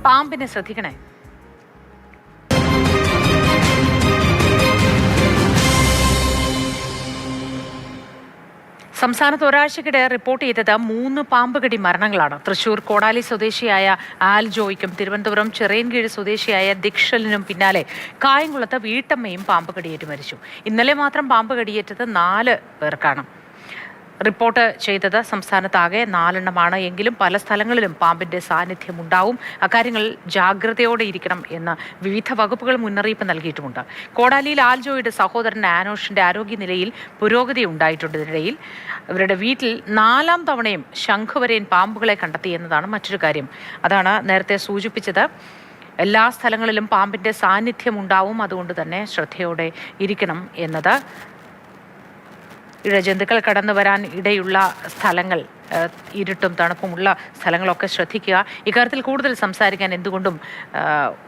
പാമ്പിനെ ശ്രദ്ധിക്കണേ. സംസ്ഥാനത്ത് ഒരാഴ്ചക്കിടെ റിപ്പോർട്ട് ചെയ്തത് 3 പാമ്പുകടി മരണങ്ങളാണ്. തൃശൂർ കോടാലി സ്വദേശിയായ ആൽജോയ്ക്കും തിരുവനന്തപുരം ചിറയൻകീഴ് സ്വദേശിയായ ദിക്ഷലിനും പിന്നാലെ കായംകുളത്ത് വീട്ടമ്മയും പാമ്പുകടിയേറ്റ് മരിച്ചു. ഇന്നലെ മാത്രം പാമ്പുകടിയേറ്റത് 4 പേർക്കാണ്. റിപ്പോർട്ട് ചെയ്തത് സംസ്ഥാനത്താകെ 4 എണ്ണമാണ്. എങ്കിലും പല സ്ഥലങ്ങളിലും പാമ്പിന്റെ സാന്നിധ്യം ഉണ്ടാവും. അക്കാര്യങ്ങൾ ജാഗ്രതയോടെ ഇരിക്കണം എന്ന് വിവിധ വകുപ്പുകൾ മുന്നറിയിപ്പ് നൽകിയിട്ടുമുണ്ട്. കോടാലിയിൽ ആൽജോയുടെ സഹോദരൻ ആനോഷിന്റെ ആരോഗ്യനിലയിൽ പുരോഗതി ഉണ്ടായിട്ടുണ്ട്. ഇതിനിടയിൽ ഇവരുടെ വീട്ടിൽ 4ാം തവണയും ശംഖുവരയൻ പാമ്പുകളെ കണ്ടെത്തി എന്നതാണ് മറ്റൊരു കാര്യം. അതാണ് നേരത്തെ സൂചിപ്പിച്ചത്. എല്ലാ സ്ഥലങ്ങളിലും പാമ്പിന്റെ സാന്നിധ്യം ഉണ്ടാവും. അതുകൊണ്ട് തന്നെ ശ്രദ്ധയോടെ ഇരിക്കണം എന്നത്. ഇഴജന്തുക്കൾ കടന്നു വരാൻ ഇടയുള്ള സ്ഥലങ്ങൾ, ഇരുട്ടും തണുപ്പുമുള്ള സ്ഥലങ്ങളൊക്കെ ശ്രദ്ധിക്കുക. ഇക്കാര്യത്തിൽ കൂടുതൽ സംസാരിക്കാൻ എന്തുകൊണ്ടും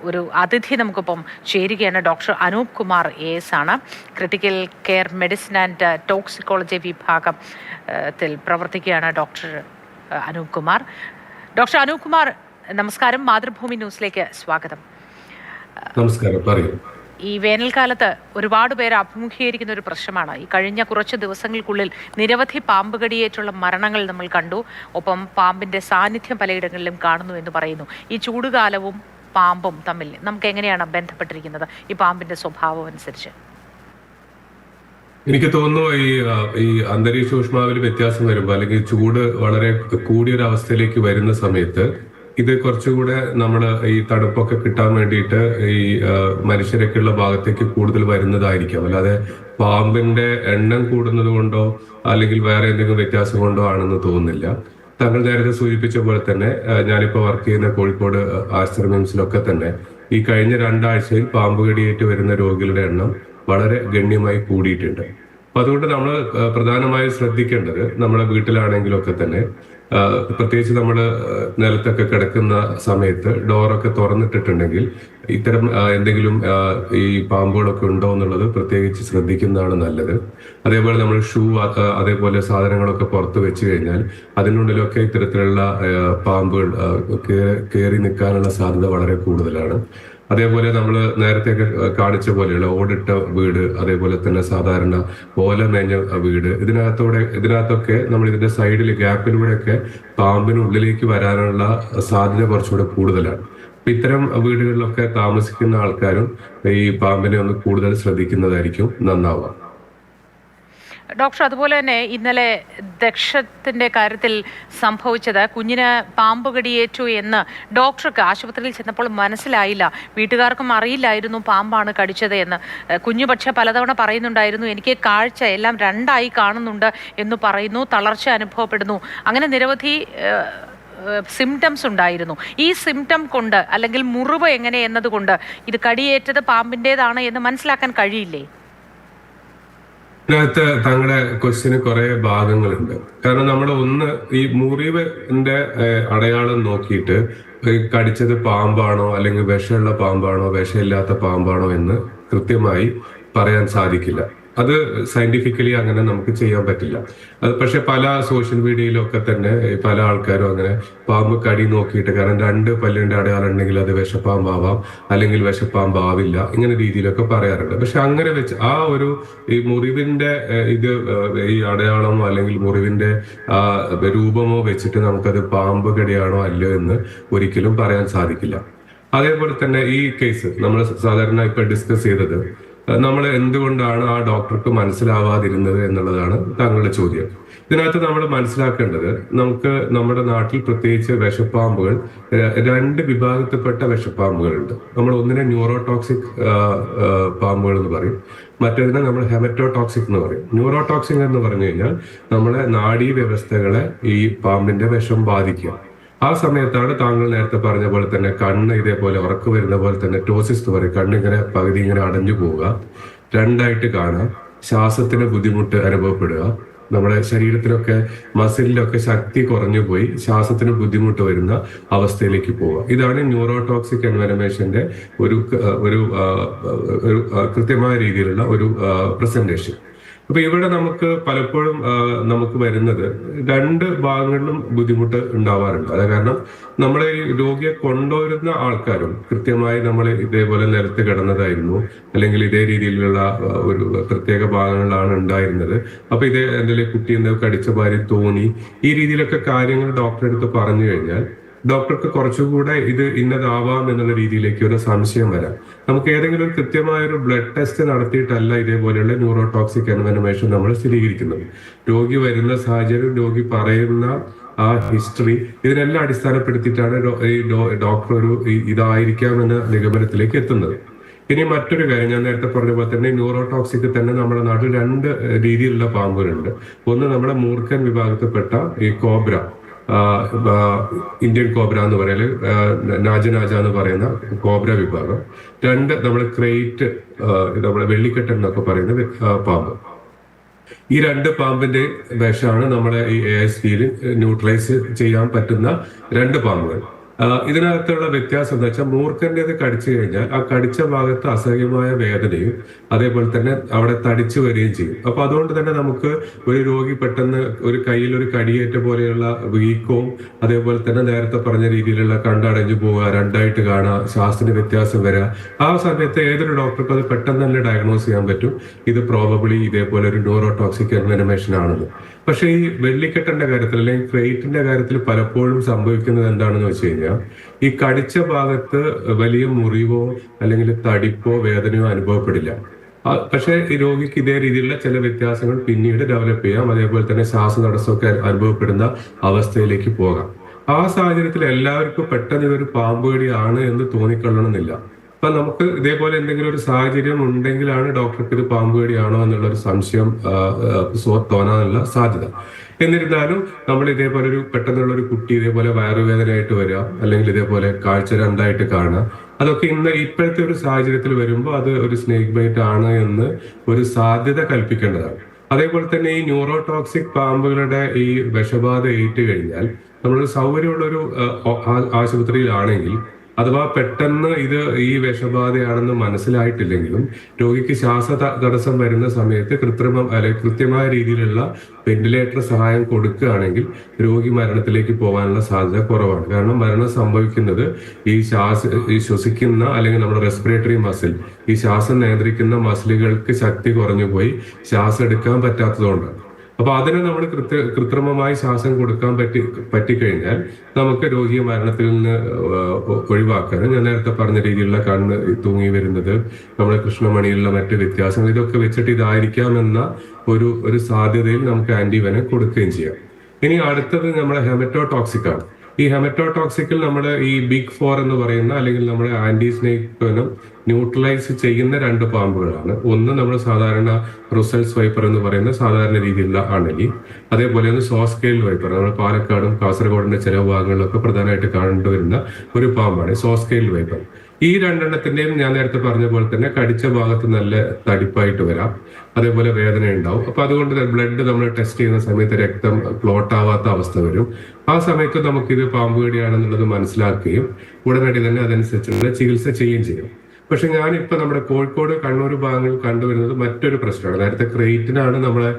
ഒരു അതിഥി നമുക്കൊപ്പം ചേരുകയാണ്. ഡോക്ടർ അനൂപ് കുമാർ AS ആണ്. Critical care medicine and toxicology വിഭാഗത്തിൽ പ്രവർത്തിക്കുകയാണ് ഡോക്ടർ അനൂപ് കുമാർ. ഡോക്ടർ അനൂപ് കുമാർ, നമസ്കാരം. മാതൃഭൂമി ന്യൂസിലേക്ക് സ്വാഗതം. നമസ്കാരം. പറയൂ. ഈ വേനൽക്കാലത്ത് ഒരുപാട് പേര് അഭിമുഖീകരിക്കുന്ന ഒരു പ്രശ്നമാണ്. ഈ കഴിഞ്ഞ കുറച്ച് ദിവസങ്ങൾക്കുള്ളിൽ നിരവധി പാമ്പുകടിയേറ്റുള്ള മരണങ്ങൾ നമ്മൾ കണ്ടു. ഒപ്പം പാമ്പിന്റെ സാന്നിധ്യം പലയിടങ്ങളിലും കാണുന്നു എന്ന് പറയുന്നു. ഈ ചൂടുകാലവും പാമ്പും തമ്മിൽ നമുക്ക് എങ്ങനെയാണ് ബന്ധപ്പെട്ടിരിക്കുന്നത് ഈ പാമ്പിന്റെ സ്വഭാവം അനുസരിച്ച്? എനിക്ക് തോന്നുന്നു ഈ അന്തരീക്ഷ ഊഷ്മാവിൽ വ്യത്യാസം വരുമ്പോൾ, അല്ലെങ്കിൽ ചൂട് വളരെ കൂടിയൊരു അവസ്ഥയിലേക്ക് വരുന്ന സമയത്ത് ഇത് കുറച്ചുകൂടെ നമ്മൾ ഈ തണുപ്പൊക്കെ കിട്ടാൻ വേണ്ടിയിട്ട് ഈ മനുഷ്യരൊക്കെയുള്ള ഭാഗത്തേക്ക് കൂടുതൽ വരുന്നതായിരിക്കാം. അല്ലാതെ പാമ്പിന്റെ എണ്ണം കൂടുന്നത് കൊണ്ടോ അല്ലെങ്കിൽ വേറെ എന്തെങ്കിലും വ്യത്യാസം കൊണ്ടോ ആണെന്ന് തോന്നുന്നില്ല. താങ്കൾ നേരത്തെ സൂചിപ്പിച്ച പോലെ തന്നെ ഞാനിപ്പോൾ വർക്ക് ചെയ്യുന്ന കോഴിക്കോട് ആശ്രമംസിലൊക്കെ തന്നെ ഈ കഴിഞ്ഞ 2 ആഴ്ചയിൽ പാമ്പ് കടിയേറ്റ് വരുന്ന രോഗികളുടെ എണ്ണം വളരെ ഗണ്യമായി കൂടിയിട്ടുണ്ട്. അപ്പൊ അതുകൊണ്ട് നമ്മൾ പ്രധാനമായും ശ്രദ്ധിക്കേണ്ടത്, നമ്മുടെ വീട്ടിലാണെങ്കിലൊക്കെ തന്നെ പ്രത്യേകിച്ച് നമ്മൾ നിലത്തൊക്കെ കിടക്കുന്ന സമയത്ത് ഡോറൊക്കെ തുറന്നിട്ടിട്ടുണ്ടെങ്കിൽ ഇത്തരം എന്തെങ്കിലും ഈ പാമ്പുകളൊക്കെ ഉണ്ടോ എന്നുള്ളത് പ്രത്യേകിച്ച് ശ്രദ്ധിക്കുന്നതാണ് നല്ലത്. അതേപോലെ നമ്മൾ ഷൂ അതേപോലെ സാധനങ്ങളൊക്കെ പുറത്ത് വെച്ച് കഴിഞ്ഞാൽ അതിനുള്ളിലൊക്കെ ഇത്തരത്തിലുള്ള പാമ്പുകൾ കയറി നിൽക്കാനുള്ള സാധ്യത വളരെ കൂടുതലാണ്. അതേപോലെ നമ്മൾ നേരത്തെ കാണിച്ച പോലെയുള്ള ഓടിട്ട വീട്, അതേപോലെ തന്നെ സാധാരണ ഓല മേഞ്ഞ വീട്, ഇതിനകത്തൊക്കെ നമ്മൾ ഇതിന്റെ സൈഡിൽ ഗ്യാപ്പിലൂടെയൊക്കെ പാമ്പിനുള്ളിലേക്ക് വരാനുള്ള സാധ്യത കുറച്ചുകൂടെ കൂടുതലാണ്. അപ്പൊ ഇത്തരം വീടുകളിലൊക്കെ താമസിക്കുന്ന ആൾക്കാരും ഈ പാമ്പിനെ ഒന്ന് കൂടുതൽ ശ്രദ്ധിക്കുന്നതായിരിക്കും നന്നാവുക. ഡോക്ടർ, അതുപോലെ തന്നെ ഇന്നലെ ദക്ഷത്തിന്റെ കാര്യത്തിൽ സംഭവിച്ചത്, കുഞ്ഞിന് പാമ്പ് കടിയേറ്റു എന്ന് ഡോക്ടർക്ക് ആശുപത്രിയിൽ ചെന്നപ്പോൾ മനസ്സിലായില്ല, വീട്ടുകാർക്കും അറിയില്ലായിരുന്നു പാമ്പാണ് കടിച്ചത് എന്ന്. കുഞ്ഞു പക്ഷെ പലതവണ പറയുന്നുണ്ടായിരുന്നു, എനിക്ക് കാഴ്ച എല്ലാം 2ആയി കാണുന്നുണ്ട് എന്ന് പറയുന്നു, തളർച്ച അനുഭവപ്പെടുന്നു, അങ്ങനെ നിരവധി സിംറ്റംസ് ഉണ്ടായിരുന്നു. ഈ സിംറ്റം കൊണ്ട് അല്ലെങ്കിൽ മുറിവ് എങ്ങനെ എന്നതുകൊണ്ട് ഇത് കടിയേറ്റത് പാമ്പിൻ്റെതാണ് എന്ന് മനസ്സിലാക്കാൻ കഴിയില്ലേ? ഇതിനകത്ത് താങ്കളുടെ ക്വസ്റ്റ്യന് കുറെ ഭാഗങ്ങളുണ്ട്. കാരണം നമ്മൾ ഒന്ന് ഈ മുറിവിന്റെ അടയാളം നോക്കിയിട്ട് കടിച്ചത് പാമ്പാണോ അല്ലെങ്കിൽ വിഷമുള്ള പാമ്പാണോ വിഷമില്ലാത്ത പാമ്പാണോ എന്ന് കൃത്യമായി പറയാൻ സാധിക്കില്ല. അത് സയന്റിഫിക്കലി അങ്ങനെ നമുക്ക് ചെയ്യാൻ പറ്റില്ല. അത് പക്ഷെ പല സോഷ്യൽ മീഡിയയിലൊക്കെ തന്നെ പല ആൾക്കാരും അങ്ങനെ പാമ്പ് കടി നോക്കിയിട്ട്, കാരണം 2 പല്ലിന്റെ അടയാളം ഉണ്ടെങ്കിൽ അത് വിഷപ്പാമ്പാവാം അല്ലെങ്കിൽ വിഷപ്പാമ്പാവില്ല, ഇങ്ങനെ രീതിയിലൊക്കെ പറയാറുണ്ട്. പക്ഷെ അങ്ങനെ വെച്ച് ഈ മുറിവിന്റെ ഈ അടയാളമോ അല്ലെങ്കിൽ മുറിവിന്റെ രൂപമോ വെച്ചിട്ട് നമുക്കത് പാമ്പ് കടിയാണോ അല്ലയോ എന്ന് ഒരിക്കലും പറയാൻ സാധിക്കില്ല. അതേപോലെ തന്നെ ഈ കേസ് നമ്മൾ സാധാരണ ഇപ്പൊ ഡിസ്കസ് ചെയ്തത്, നമ്മൾ എന്തുകൊണ്ടാണ് ആ ഡോക്ടർക്ക് മനസ്സിലാവാതിരുന്നത് എന്നുള്ളതാണ് താങ്കളുടെ ചോദ്യം. ഇതിനകത്ത് നമ്മൾ മനസ്സിലാക്കേണ്ടത്, നമുക്ക് നമ്മുടെ നാട്ടിൽ പ്രത്യേകിച്ച് വിഷപ്പാമ്പുകൾ 2 വിഭാഗത്തിൽപ്പെട്ട വിഷപ്പാമ്പുകളുണ്ട്. നമ്മൾ ഒന്നിനെ ന്യൂറോടോക്സിക് പാമ്പുകൾ എന്ന് പറയും, മറ്റേതിനെ നമ്മൾ ഹെമറ്റോടോക്സിക് എന്ന് പറയും. ന്യൂറോടോക്സിക് എന്ന് പറഞ്ഞു കഴിഞ്ഞാൽ നമ്മളെ നാഡീ വ്യവസ്ഥകളെ ഈ പാമ്പിന്റെ വിഷം ബാധിക്കുക. ആ സമയത്താണ് താങ്കൾ നേരത്തെ പറഞ്ഞ പോലെ തന്നെ കണ്ണ് ഇതേപോലെ ഉറക്കം വരുന്ന പോലെ തന്നെ ടോസിസ് എന്ന് പറയും, കണ്ണിങ്ങനെ പകുതി ഇങ്ങനെ അടഞ്ഞു പോവുക, 2ആയിട്ട് കാണാം, ശ്വാസത്തിന് ബുദ്ധിമുട്ട് അനുഭവപ്പെടുക, നമ്മുടെ ശരീരത്തിലൊക്കെ മസിലിലൊക്കെ ശക്തി കുറഞ്ഞു പോയി ശ്വാസത്തിന് ബുദ്ധിമുട്ട് വരുന്ന അവസ്ഥയിലേക്ക് പോവുക. ഇതാണ് ന്യൂറോടോക്സിക് എൻവയറമെന്റിന്റെ ഒരു കൃത്യമായ രീതിയിലുള്ള ഒരു പ്രസന്റേഷൻ. അപ്പൊ ഇവിടെ നമുക്ക് പലപ്പോഴും നമുക്ക് വരുന്നത് രണ്ട് ഭാഗങ്ങളിലും ബുദ്ധിമുട്ട് ഉണ്ടാവാറുണ്ട്. അത് കാരണം നമ്മളെ ഈ രോഗിയെ കൊണ്ടുവരുന്ന ആൾക്കാരും കൃത്യമായി നമ്മൾ ഇതേപോലെ നിലത്ത് കിടന്നതായിരുന്നു, അല്ലെങ്കിൽ ഇതേ രീതിയിലുള്ള ഒരു പ്രത്യേക ഭാഗങ്ങളിലാണ് ഉണ്ടായിരുന്നത്. അപ്പൊ ഇതേ എന്തെങ്കിലും കുട്ടി എന്തെങ്കിലും കടിച്ച മാതിരി തോന്നി, ഈ രീതിയിലൊക്കെ കാര്യങ്ങൾ ഡോക്ടറെ അടുത്ത് പറഞ്ഞു കഴിഞ്ഞാൽ ഡോക്ടർക്ക് കുറച്ചുകൂടെ ഇത് ഇന്നതാവാം എന്നുള്ള രീതിയിലേക്ക് ഒരു സംശയം വരാം. നമുക്ക് ഏതെങ്കിലും ഒരു കൃത്യമായ ഒരു ബ്ലഡ് ടെസ്റ്റ് നടത്തിയിട്ടല്ല ഇതേപോലെയുള്ള ന്യൂറോടോക്സിക് എൻവെനമേഷൻ നമ്മൾ സ്ഥിരീകരിക്കുന്നത്. രോഗി വരുന്ന സാഹചര്യം, രോഗി പറയുന്ന ആ ഹിസ്റ്ററി, ഇതിനെല്ലാം അടിസ്ഥാനപ്പെടുത്തിയിട്ടാണ് ഡോക്ടർ ഒരു ഇതായിരിക്കാം എന്ന നിഗമനത്തിലേക്ക് എത്തുന്നത്. ഇനി മറ്റൊരു കാര്യം, ഞാൻ നേരത്തെ പറഞ്ഞ പോലെ തന്നെ ന്യൂറോടോക്സിക് തന്നെ നമ്മുടെ നാട്ടിൽ രണ്ട് രീതിയിലുള്ള പാമ്പുകളുണ്ട്. ഒന്ന് നമ്മുടെ മൂർഖൻ വിഭാഗത്തിൽപ്പെട്ട ഈ കോബ്ര, ഇന്ത്യൻ കോബ്ര എന്ന് പറയല്, നാജനാജ എന്ന് പറയുന്ന കോബ്ര വിഭാഗം. രണ്ട് നമ്മൾ ക്രേറ്റ്, നമ്മളെ വെള്ളിക്കെട്ടൻ എന്നൊക്കെ പറയുന്ന പാമ്പ്. ഈ രണ്ട് പാമ്പിന്റെ വിഷമാണ് നമ്മളെ ഈ ASDയിൽ ന്യൂട്രലൈസ് ചെയ്യാൻ പറ്റുന്ന രണ്ട് പാമ്പുകൾ. ഇതിനകത്തുള്ള വ്യത്യാസം എന്താ വെച്ചാൽ, മൂർഖന്റേത് കടിച്ചു കഴിഞ്ഞാൽ ആ കടിച്ച ഭാഗത്ത് അസഹ്യമായ വേദനയും അതേപോലെ തന്നെ അവിടെ തടിച്ചു വരികയും ചെയ്യും. അപ്പൊ അതുകൊണ്ട് തന്നെ നമുക്ക് ഒരു രോഗി പെട്ടെന്ന് ഒരു കയ്യിൽ ഒരു കടിയേറ്റ പോലെയുള്ള വീക്കവും അതേപോലെ തന്നെ നേരത്തെ പറഞ്ഞ രീതിയിലുള്ള കണ്ടടഞ്ഞു പോവുക, രണ്ടായിട്ട് കാണുക, ശ്വാസത്തിന് വ്യത്യാസം വരിക, ആ സമയത്ത് ഏതൊരു ഡോക്ടർക്കും അത് പെട്ടെന്ന് തന്നെ ഡയഗ്നോസ് ചെയ്യാൻ പറ്റും ഇത് പ്രോബബ്ലി ഇതേപോലെ ഒരു ന്യൂറോടോക്സിക് എൻവെനമേഷൻ ആണെന്ന്. പക്ഷെ ഈ വെള്ളിക്കെട്ടന്റെ കാര്യത്തിൽ അല്ലെങ്കിൽ ക്രേറ്റിന്റെ കാര്യത്തിൽ പലപ്പോഴും സംഭവിക്കുന്നത് എന്താണെന്ന് വെച്ച് കഴിഞ്ഞാൽ, ഈ കടിച്ച ഭാഗത്ത് വലിയ മുറിവോ അല്ലെങ്കിൽ തടിപ്പോ വേദനയോ അനുഭവപ്പെടില്ല. പക്ഷെ ഈ രോഗിക്ക് ഇതേ രീതിയിലുള്ള ചില വ്യത്യാസങ്ങൾ പിന്നീട് ഡെവലപ്പ് ചെയ്യാം. അതേപോലെ തന്നെ ശ്വാസതടസ്സമൊക്കെ അനുഭവപ്പെടുന്ന അവസ്ഥയിലേക്ക് പോകാം. ആ സാഹചര്യത്തിൽ എല്ലാവർക്കും പെട്ടെന്ന് ഇതൊരു പാമ്പുകടിയാണ് എന്ന് തോന്നിക്കൊള്ളണമെന്നില്ല. അപ്പൊ നമുക്ക് ഇതേപോലെ എന്തെങ്കിലും ഒരു സാഹചര്യം ഉണ്ടെങ്കിലാണ് ഡോക്ടർക്ക് ഇത് പാമ്പുകടിയാണോ എന്നുള്ള ഒരു സംശയം തോന്നാനുള്ള സാധ്യത. എന്നിരുന്നാലും നമ്മൾ ഇതേപോലെ ഒരു പെട്ടെന്നുള്ള ഒരു കുട്ടി ഇതേപോലെ വയറുവേദനയായിട്ട് വരിക, അല്ലെങ്കിൽ ഇതേപോലെ കാഴ്ച രണ്ടായിട്ട് കാണുക, അതൊക്കെ ഇപ്പോഴത്തെ ഒരു സാഹചര്യത്തിൽ വരുമ്പോൾ അത് ഒരു സ്നേക്ക് ബൈറ്റ് ആണ് എന്ന് ഒരു സാധ്യത കൽപ്പിക്കേണ്ടതാണ്. അതേപോലെ തന്നെ ഈ ന്യൂറോടോക്സിക് പാമ്പുകളുടെ ഈ വിഷബാധ ഏറ്റു കഴിഞ്ഞാൽ നമ്മളൊരു സൗകര്യമുള്ളൊരു ആശുപത്രിയിലാണെങ്കിൽ, അഥവാ പെട്ടെന്ന് ഇത് ഈ വിഷബാധയാണെന്ന് മനസ്സിലായിട്ടില്ലെങ്കിലും രോഗിക്ക് തടസ്സം വരുന്ന സമയത്ത് കൃത്യമായ രീതിയിലുള്ള വെന്റിലേറ്റർ സഹായം കൊടുക്കുകയാണെങ്കിൽ രോഗി മരണത്തിലേക്ക് പോകാനുള്ള സാധ്യത കുറവാണ്. കാരണം മരണം സംഭവിക്കുന്നത് ഈ ശ്വസിക്കുന്ന അല്ലെങ്കിൽ നമ്മുടെ റെസ്പിറേറ്ററി മസിൽ, ഈ ശ്വാസം നിയന്ത്രിക്കുന്ന മസിലുകൾക്ക് ശക്തി കുറഞ്ഞു പോയി ശ്വാസം എടുക്കാൻ പറ്റാത്തതുകൊണ്ടാണ്. അപ്പൊ അതിനെ നമ്മൾ കൃത്രിമമായി ശ്വാസം കൊടുക്കാൻ പറ്റിക്കഴിഞ്ഞാൽ നമുക്ക് രോഗിയെ മരണത്തിൽ നിന്ന് ഒഴിവാക്കാനും, ഞാൻ നേരത്തെ പറഞ്ഞ രീതിയിലുള്ള കണ്ണ് തൂങ്ങി വരുന്നത്, നമ്മുടെ കൃഷ്ണമണിയിലുള്ള മറ്റ് വ്യത്യാസങ്ങൾ, ഇതൊക്കെ വെച്ചിട്ട് ഇതായിരിക്കാമെന്ന ഒരു സാധ്യതയിൽ നമുക്ക് ആന്റിവെനം കൊടുക്കുകയും ചെയ്യാം. ഇനി അടുത്തത് നമ്മുടെ ഹെമറ്റോടോക്സിക് ആണ്. ഈ ഹെമറ്റോടോക്സിക്കിൽ നമ്മുടെ ഈ ബിഗ് 4 എന്ന് പറയുന്ന അല്ലെങ്കിൽ നമ്മുടെ ആന്റി സ്നേക്ക് വെനം ന്യൂട്രലൈസ് ചെയ്യുന്ന രണ്ട് പാമ്പുകളാണ്. ഒന്ന് നമ്മൾ സാധാരണ റുസൽസ് വൈപ്പർ എന്ന് പറയുന്ന സാധാരണ രീതിയിലുള്ള അണലി, അതേപോലെ തന്നെ സോസ്കെയിൽ വൈപ്പർ, നമ്മൾ പാലക്കാടും കാസർഗോഡിന്റെ ചില ഭാഗങ്ങളിലൊക്കെ പ്രധാനമായിട്ട് കണ്ടുവരുന്ന ഒരു പാമ്പാണ് സോസ്കെയിൽ വൈപ്പർ. ഈ രണ്ടെണ്ണത്തിന്റെയും ഞാൻ നേരത്തെ പറഞ്ഞ പോലെ തന്നെ കടിച്ച ഭാഗത്ത് നല്ല തടിപ്പായിട്ട് വരാം, അതേപോലെ വേദന ഉണ്ടാവും. അപ്പൊ അതുകൊണ്ട് ബ്ലഡ് നമ്മൾ ടെസ്റ്റ് ചെയ്യുന്ന സമയത്ത് രക്തം ക്ലോട്ട് ആവാത്ത അവസ്ഥ വരും. ആ സമയത്ത് നമുക്കിത് പാമ്പുകടിയാണെന്നുള്ളത് മനസ്സിലാക്കുകയും ഉടനടി തന്നെ അതനുസരിച്ചുള്ള ചികിത്സ ചെയ്യുകയും ചെയ്യും. പക്ഷെ ഞാനിപ്പോ നമ്മുടെ കോഴിക്കോട്, കണ്ണൂർ ഭാഗങ്ങളിൽ കണ്ടുവരുന്നത് മറ്റൊരു പ്രശ്നമാണ്. നേരത്തെ ക്രേറ്റിനാണ് നമ്മളെ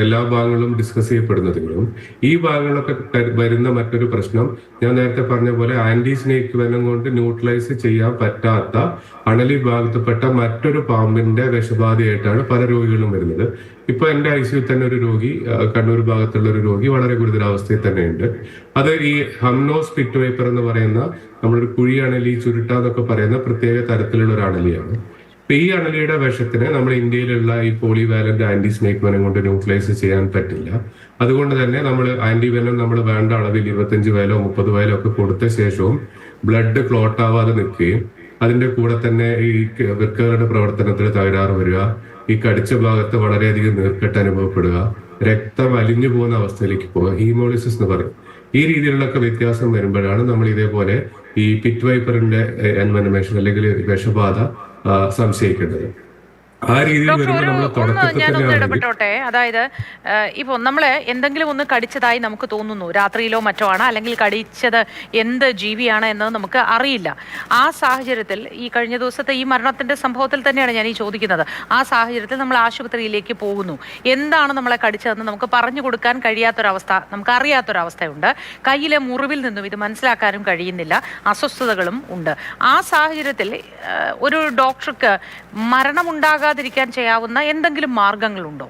എല്ലാ ഭാഗങ്ങളും ഡിസ്കസ് ചെയ്യപ്പെടുന്നതെങ്കിലും ഈ ഭാഗങ്ങളിലൊക്കെ വരുന്ന മറ്റൊരു പ്രശ്നം, ഞാൻ നേരത്തെ പറഞ്ഞ പോലെ ആന്റി സ്നേക്ക് വെനം കൊണ്ട് ന്യൂട്രലൈസ് ചെയ്യാൻ പറ്റാത്ത അണലി ഭാഗത്തുപ്പെട്ട മറ്റൊരു പാമ്പിന്റെ വിഷബാധയായിട്ടാണ് പല രോഗികളും വരുന്നത്. ഇപ്പൊ എന്റെ ICU തന്നെ ഒരു രോഗി, കണ്ണൂർ ഭാഗത്തുള്ള ഒരു രോഗി വളരെ ഗുരുതരാവസ്ഥയിൽ തന്നെയുണ്ട്. അത് ഈ ഹംനോസ് പിറ്റ് വൈപ്പർ എന്ന് പറയുന്ന നമ്മളൊരു കുഴി അണലി, ചുരുട്ടാന്നൊക്കെ പറയുന്ന പ്രത്യേക തരത്തിലുള്ള ഒരു അണലിയാണ്. അപ്പൊ ഈ അണലിയുടെ വിഷത്തിന് നമ്മുടെ ഇന്ത്യയിലുള്ള ഈ പോളിവാലന്റ് ആന്റി സ്നേക്ക് വെനം കൊണ്ട് ന്യൂട്രലൈസ് ചെയ്യാൻ പറ്റില്ല. അതുകൊണ്ട് തന്നെ നമ്മൾ ആന്റിവെനം നമ്മൾ വേണ്ട അളവിൽ 25 വയലോ 30 വയലോ ഒക്കെ കൊടുത്ത ശേഷവും ബ്ലഡ് ക്ലോട്ട് ആവാതെ നിൽക്കുകയും അതിന്റെ കൂടെ തന്നെ ഈ വൃക്കകളുടെ പ്രവർത്തനത്തിൽ തകരാറ് വരിക, ഈ കടിച്ച ഭാഗത്ത് വളരെയധികം നീർക്കെട്ട് അനുഭവപ്പെടുക, രക്തം അലിഞ്ഞു പോകുന്ന അവസ്ഥയിലേക്ക് പോകുക, ഹീമോളിസിസ് എന്ന് പറയും. ഈ രീതിയിലുള്ളൊക്കെ വ്യത്യാസം വരുമ്പോഴാണ് നമ്മൾ ഇതേപോലെ ഈ പിറ്റ് വൈപ്പറിന്റെ എൻവെനമേഷൻ അല്ലെങ്കിൽ വിഷബാധ സംശയിക്കേണ്ടത്. ആ രീതിയിൽ ഡോക്ടർ വരുമ്പോൾ നമ്മൾ ഒന്ന് തുടക്കത്തിൽ ഞാനൊന്ന് തന്നെയാണെങ്കിൽ ഇടപെട്ടോട്ടെ. അതായത് ഇപ്പോൾ നമ്മളെ എന്തെങ്കിലും ഒന്ന് കടിച്ചതായി നമുക്ക് തോന്നുന്നു, രാത്രിയിലോ മറ്റോ ആണ്, അല്ലെങ്കിൽ കടിച്ചത് എന്ത് ജീവിയാണ് എന്ന് നമുക്ക് അറിയില്ല. ആ സാഹചര്യത്തിൽ ഈ കഴിഞ്ഞ ദിവസത്തെ ഈ മരണത്തിന്റെ സംഭവത്തിൽ തന്നെയാണ് ഞാൻ ഈ ചോദിക്കുന്നത്. ആ സാഹചര്യത്തിൽ നമ്മൾ ആശുപത്രിയിലേക്ക് പോകുന്നു. എന്താണ് നമ്മളെ കടിച്ചതെന്ന് നമുക്ക് പറഞ്ഞു കൊടുക്കാൻ കഴിയാത്തൊരവസ്ഥ, നമുക്ക് അറിയാത്തൊരവസ്ഥയുണ്ട്. കയ്യിലെ മുറിവിൽ നിന്നും ഇത് മനസ്സിലാക്കാനും കഴിയുന്നില്ല, അസ്വസ്ഥതകളും ഉണ്ട്. ആ സാഹചര്യത്തിൽ ഒരു ഡോക്ടർക്ക് മരണമുണ്ടാകാതിരിക്കാൻ ചെയ്യാവുന്ന എന്തെങ്കിലും മാർഗങ്ങളുണ്ടോ?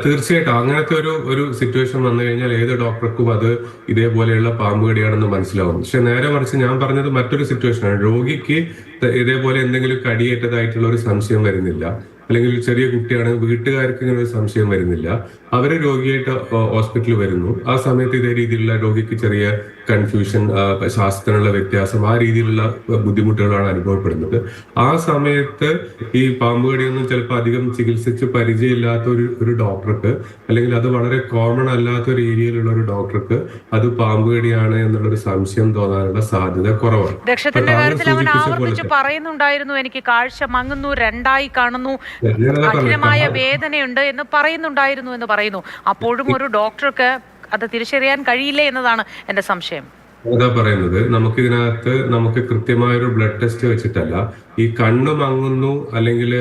തീർച്ചയായിട്ടും അങ്ങനത്തെ ഒരു സിറ്റുവേഷൻ വന്നു കഴിഞ്ഞാൽ ഏത് ഡോക്ടർക്കും അത് ഇതേപോലെയുള്ള പാമ്പ് കടിയാണെന്ന് മനസ്സിലാവും. പക്ഷെ നേരെ മറിച്ച് ഞാൻ പറഞ്ഞത് മറ്റൊരു സിറ്റുവേഷനാണ്. രോഗിക്ക് ഇതേപോലെ എന്തെങ്കിലും കടിയേറ്റതായിട്ടുള്ള ഒരു സംശയം വരുന്നില്ല, അല്ലെങ്കിൽ ഒരു ചെറിയ കുട്ടിയാണ്, വീട്ടുകാർക്ക് ഇങ്ങനെ ഒരു സംശയം വരുന്നില്ല. അവര് രോഗിയായിട്ട് ഹോസ്പിറ്റലിൽ വരുന്നു. ആ സമയത്ത് ഇതേ രീതിയിലുള്ള രോഗിക്ക് ചെറിയ കൺഫ്യൂഷൻ, ശ്വാസത്തിനുള്ള വ്യത്യാസം, ആ രീതിയിലുള്ള ബുദ്ധിമുട്ടുകളാണ് അനുഭവപ്പെടുന്നത്. ആ സമയത്ത് ഈ പാമ്പ് കടിയൊന്നും ചിലപ്പോൾ അധികം ചികിത്സിച്ച് പരിചയമില്ലാത്ത ഒരു ഡോക്ടർക്ക്, അല്ലെങ്കിൽ അത് വളരെ കോമൺ അല്ലാത്ത ഒരു ഏരിയയിലുള്ള ഒരു ഡോക്ടർക്ക് അത് പാമ്പ് കടിയാണ് എന്നുള്ളൊരു സംശയം തോന്നാനുള്ള സാധ്യത കുറവാണ്. ദക്ഷത്തിന്റെ കാര്യത്തിൽ അവൻ ആവർത്തിച്ച് പറയുന്നുണ്ടായിരുന്നു, എനിക്ക് കാഴ്ച മങ്ങുന്നു, രണ്ടായി കാണുന്നു, കഠിനമായ വേദനയുണ്ട് എന്ന് പറയുന്നുണ്ടായിരുന്നു എന്ന് പറയുന്നു. അപ്പോഴും ഒരു ഡോക്ടർക്ക് അത് തിരിച്ചറിയാൻ കഴിയില്ലേ എന്നതാണ് എന്റെ സംശയം. അതാ പറയുന്നത്, നമുക്ക് കൃത്യമായ ഒരു ബ്ലഡ് ടെസ്റ്റ് വെച്ചിട്ടല്ല, ഈ കണ്ണ് മങ്ങുന്നു അല്ലെങ്കിൽ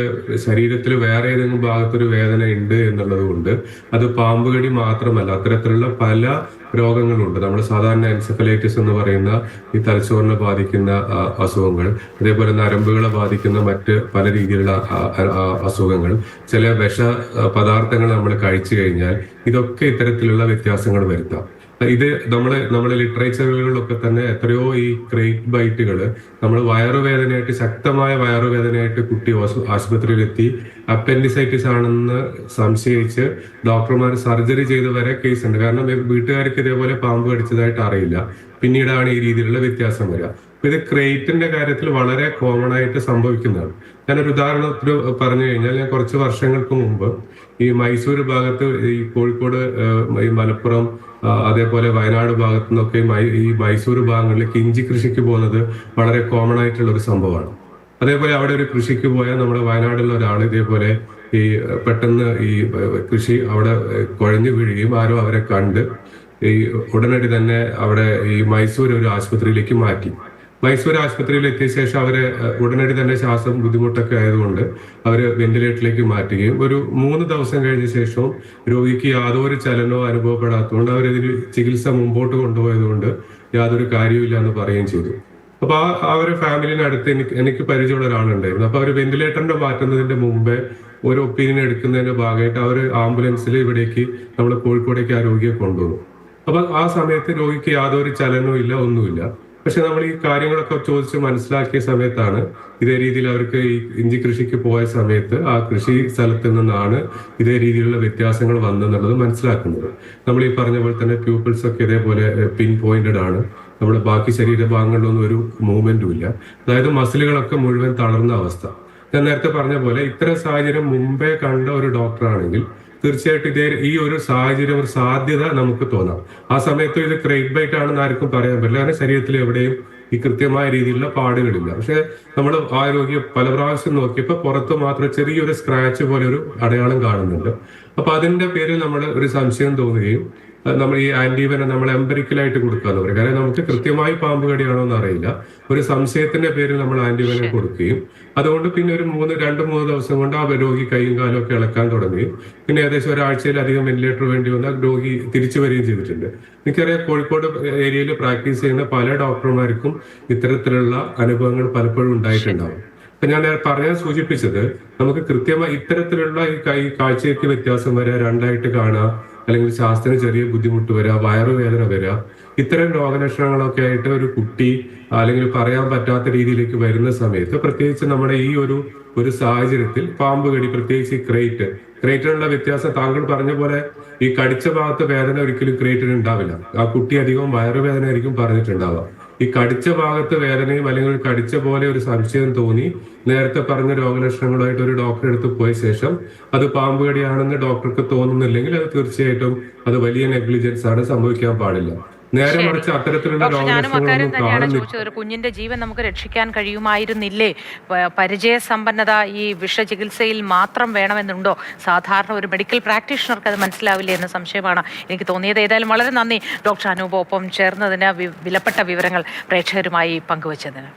ശരീരത്തിൽ വേറെ ഏതെങ്കിലും ഭാഗത്തൊരു വേദന ഉണ്ട് എന്നുള്ളത് കൊണ്ട് അത് പാമ്പ് കടി മാത്രമല്ല, അത്തരത്തിലുള്ള പല രോഗങ്ങളുണ്ട്. നമ്മൾ സാധാരണ എൻസെഫലൈറ്റിസ് എന്ന് പറയുന്ന ഈ തലച്ചോറിനെ ബാധിക്കുന്ന അസുഖങ്ങൾ, അതേപോലെ നരമ്പുകളെ ബാധിക്കുന്ന മറ്റ് പല രീതിയിലുള്ള അസുഖങ്ങൾ, ചില വിഷ പദാർത്ഥങ്ങൾ നമ്മൾ കഴിച്ചു കഴിഞ്ഞാൽ ഇതൊക്കെ ഇത്തരത്തിലുള്ള വ്യത്യാസങ്ങൾ വരുത്താം. ഇത് നമ്മുടെ ലിറ്ററേച്ചറുകളിലൊക്കെ തന്നെ എത്രയോ ഈ ക്രേറ്റ് ബൈറ്റുകൾ നമ്മൾ വയറുവേദനയായിട്ട്, ശക്തമായ വയറുവേദനയായിട്ട് കുട്ടി ആശുപത്രിയിലെത്തി അപ്പൻഡിസൈറ്റിസ് ആണെന്ന് സംശയിച്ച് ഡോക്ടർമാർ സർജറി ചെയ്ത് വരെ കേസ് ഉണ്ട്. കാരണം വീട്ടുകാർക്ക് ഇതേപോലെ പാമ്പ് കടിച്ചതായിട്ട് അറിയില്ല, പിന്നീടാണ് ഈ രീതിയിലുള്ള വ്യത്യാസം വരിക. അപ്പൊ ഇത് ക്രേറ്റിന്റെ കാര്യത്തിൽ വളരെ കോമൺ ആയിട്ട് സംഭവിക്കുന്നതാണ്. ഞാനൊരു ഉദാഹരണത്തിന് പറഞ്ഞു കഴിഞ്ഞാൽ, ഞാൻ കുറച്ച് വർഷങ്ങൾക്ക് മുമ്പ് ഈ മൈസൂർ ഭാഗത്ത്, ഈ കോഴിക്കോട്, ഈ മലപ്പുറം, അതേപോലെ വയനാട് ഭാഗത്തു നിന്നൊക്കെ ഈ മൈസൂർ ഭാഗങ്ങളിലേക്ക് ഇഞ്ചി കൃഷിക്ക് പോകുന്നത് വളരെ കോമൺ ആയിട്ടുള്ള ഒരു സംഭവമാണ്. അതേപോലെ അവിടെ ഒരു കൃഷിക്ക് പോയാൽ നമ്മുടെ വയനാടുള്ള ഒരാൾ ഇതേപോലെ ഈ പെട്ടെന്ന് ഈ കൃഷി അവിടെ കുഴഞ്ഞു വീഴുകയും ആരോ അവരെ കണ്ട് ഈ ഉടനടി തന്നെ അവിടെ ഈ മൈസൂർ ഒരു ആശുപത്രിയിലേക്ക് മാറ്റി. മൈസൂർ ആശുപത്രിയിൽ എത്തിയ ശേഷം അവരെ ഉടനടി തന്നെ ശ്വാസം ബുദ്ധിമുട്ടൊക്കെ ആയതുകൊണ്ട് അവര് വെന്റിലേറ്ററിലേക്ക് മാറ്റുകയും ഒരു 3 ദിവസം കഴിഞ്ഞ ശേഷവും രോഗിക്ക് യാതൊരു ചലനവും അനുഭവപ്പെടാത്തതുകൊണ്ട് അവരതിന് ചികിത്സ മുമ്പോട്ട് കൊണ്ടുപോയതുകൊണ്ട് യാതൊരു കാര്യമില്ല എന്ന് പറയുകയും ചെയ്തു. അപ്പൊ അവരെ ഫാമിലിനടുത്ത് എനിക്ക് പരിചയമുള്ള ഒരാളുണ്ടായിരുന്നു. അപ്പൊ അവര് വെന്റിലേറ്ററിന്റെ മാറ്റുന്നതിന്റെ മുമ്പേ ഒരു ഒപ്പീനിയൻ എടുക്കുന്നതിന്റെ ഭാഗമായിട്ട് അവർ ആംബുലൻസിൽ ഇവിടേക്ക് നമ്മൾ കോഴിക്കോടേക്ക് ആ രോഗിയെ കൊണ്ടുവന്നു. അപ്പൊ ആ സമയത്ത് രോഗിക്ക് യാതൊരു ചലനവും ഇല്ല, ഒന്നുമില്ല. പക്ഷെ നമ്മൾ ഈ കാര്യങ്ങളൊക്കെ ചോദിച്ച് മനസ്സിലാക്കിയ സമയത്താണ് ഇതേ രീതിയിൽ അവർക്ക് ഈ ഇഞ്ചി കൃഷിക്ക് പോയ സമയത്ത് ആ കൃഷി സ്ഥലത്ത് നിന്നാണ് ഇതേ രീതിയിലുള്ള വ്യത്യാസങ്ങൾ വന്നെന്നുള്ളത് മനസ്സിലാക്കുന്നത്. നമ്മൾ ഈ പറഞ്ഞ പോലെ തന്നെ പ്യൂപ്പിൾസ് ഒക്കെ ഇതേപോലെ പിൻ പോയിന്റഡ് ആണ്. നമ്മുടെ ബാക്കി ശരീരഭാഗങ്ങളിലൊന്നും ഒരു മൂവ്മെന്റും ഇല്ല. അതായത് മസിലുകളൊക്കെ മുഴുവൻ തളർന്ന അവസ്ഥ. ഞാൻ നേരത്തെ പറഞ്ഞ പോലെ ഇത്തരം സാഹചര്യം മുമ്പേ കണ്ട ഒരു ഡോക്ടറാണെങ്കിൽ തീർച്ചയായിട്ടും ഈ ഒരു സാഹചര്യം, ഒരു സാധ്യത നമുക്ക് തോന്നാം. ആ സമയത്ത് ഇത് ക്രേറ്റ് ബൈറ്റ് ആണെന്ന് ആർക്കും പറയാൻ പറ്റില്ല, കാരണം ശരീരത്തിൽ എവിടെയും ഈ കൃത്യമായ രീതിയിലുള്ള പാടുകളില്ല. പക്ഷെ നമ്മൾ ആ രോഗിയെ പല പ്രാവശ്യം നോക്കിയപ്പോൾ പുറത്ത് മാത്രം ചെറിയൊരു സ്ക്രാച്ച് പോലെ ഒരു അടയാളം കാണുന്നുണ്ട്. അപ്പൊ അതിന്റെ പേരിൽ നമ്മൾ ഒരു സംശയം തോന്നുകയും നമ്മൾ ഈ ആന്റിവെനം നമ്മൾ എംപെറിക്കലായിട്ട് കൊടുക്കാന്ന് പറയും. കാരണം നമുക്ക് കൃത്യമായി പാമ്പ് കടിയാണോ എന്ന് അറിയില്ല. ഒരു സംശയത്തിന്റെ പേരിൽ നമ്മൾ ആന്റിവെനം കൊടുക്കുകയും അതുകൊണ്ട് പിന്നെ ഒരു 2-3 ദിവസം കൊണ്ട് ആ രോഗി കൈയും കാലും ഒക്കെ ഇളക്കാൻ തുടങ്ങുകയും പിന്നെ ഏകദേശം ഒരാഴ്ചയിലധികം വെന്റിലേറ്റർ വേണ്ടി വന്നാൽ രോഗി തിരിച്ചു വരികയും ചെയ്തിട്ടുണ്ട്. എനിക്കറിയാം, കോഴിക്കോട് ഏരിയയിൽ പ്രാക്ടീസ് ചെയ്യുന്ന പല ഡോക്ടർമാർക്കും ഇത്തരത്തിലുള്ള അനുഭവങ്ങൾ പലപ്പോഴും ഉണ്ടായിട്ടുണ്ടാവും. അപ്പൊ ഞാൻ പറഞ്ഞാൽ സൂചിപ്പിച്ചത്, നമുക്ക് കൃത്യമായി ഇത്തരത്തിലുള്ള ഈ കാഴ്ചയ്ക്ക് വ്യത്യാസം വരിക, രണ്ടായിട്ട് കാണുക, അല്ലെങ്കിൽ ശ്വാസത്തിന് ചെറിയ ബുദ്ധിമുട്ട് വരിക, വയറുവേദന വരിക, ഇത്തരം രോഗലക്ഷണങ്ങളൊക്കെ ആയിട്ട് ഒരു കുട്ടി അല്ലെങ്കിൽ പറയാൻ പറ്റാത്ത രീതിയിലേക്ക് വരുന്ന സമയത്ത്, പ്രത്യേകിച്ച് നമ്മുടെ ഈ ഒരു സാഹചര്യത്തിൽ പാമ്പ് കടി, പ്രത്യേകിച്ച് ഈ ക്രേറ്റിനുള്ള വ്യത്യാസം താങ്കൾ പറഞ്ഞ പോലെ ഈ കടിച്ച ഭാഗത്ത് വേദന ഒരിക്കലും ക്രേറ്റിന് ഉണ്ടാവില്ല. ആ കുട്ടി അധികം വയറുവേദന ആയിരിക്കും പറഞ്ഞിട്ടുണ്ടാവുക. ഈ കടിച്ച ഭാഗത്ത് വേദനയും അല്ലെങ്കിൽ കടിച്ച പോലെ ഒരു സംശയം തോന്നി നേരത്തെ പറഞ്ഞ രോഗലക്ഷണങ്ങളായിട്ട് ഒരു ഡോക്ടറെ അടുത്ത് പോയ ശേഷം അത് പാമ്പ് കടിയാണെന്ന് ഡോക്ടർക്ക് തോന്നുന്നില്ലെങ്കിൽ അത് തീർച്ചയായിട്ടും അത് വലിയ നെഗ്ലിജൻസ് ആണ്, സംഭവിക്കാൻ പാടില്ല. നേരെ മറിച്ച് അത്തരത്തിലുള്ള ഡോക്ടർ, ഞാനും അക്കാര്യം രോഗലക്ഷണങ്ങളൊന്നും തന്നെയാണ് കാണുന്നില്ല. ചോദിച്ചത്. ഒരു കുഞ്ഞിന്റെ ജീവൻ നമുക്ക് രക്ഷിക്കാൻ കഴിയുമായിരുന്നില്ലേ? പരിചയസമ്പന്നത ഈ വിഷചികിത്സയിൽ മാത്രം വേണമെന്നുണ്ടോ? സാധാരണ ഒരു മെഡിക്കൽ പ്രാക്ടീഷണർക്ക് അത് മനസ്സിലാവില്ലേ എന്ന സംശയമാണ് എനിക്ക് തോന്നിയത്. ഏതായാലും വളരെ നന്ദി ഡോക്ടർ അനൂപ്, ഒപ്പം ചേർന്നതിന് വിലപ്പെട്ട വിവരങ്ങൾ പ്രേക്ഷകരുമായി പങ്കുവച്ചതിന്.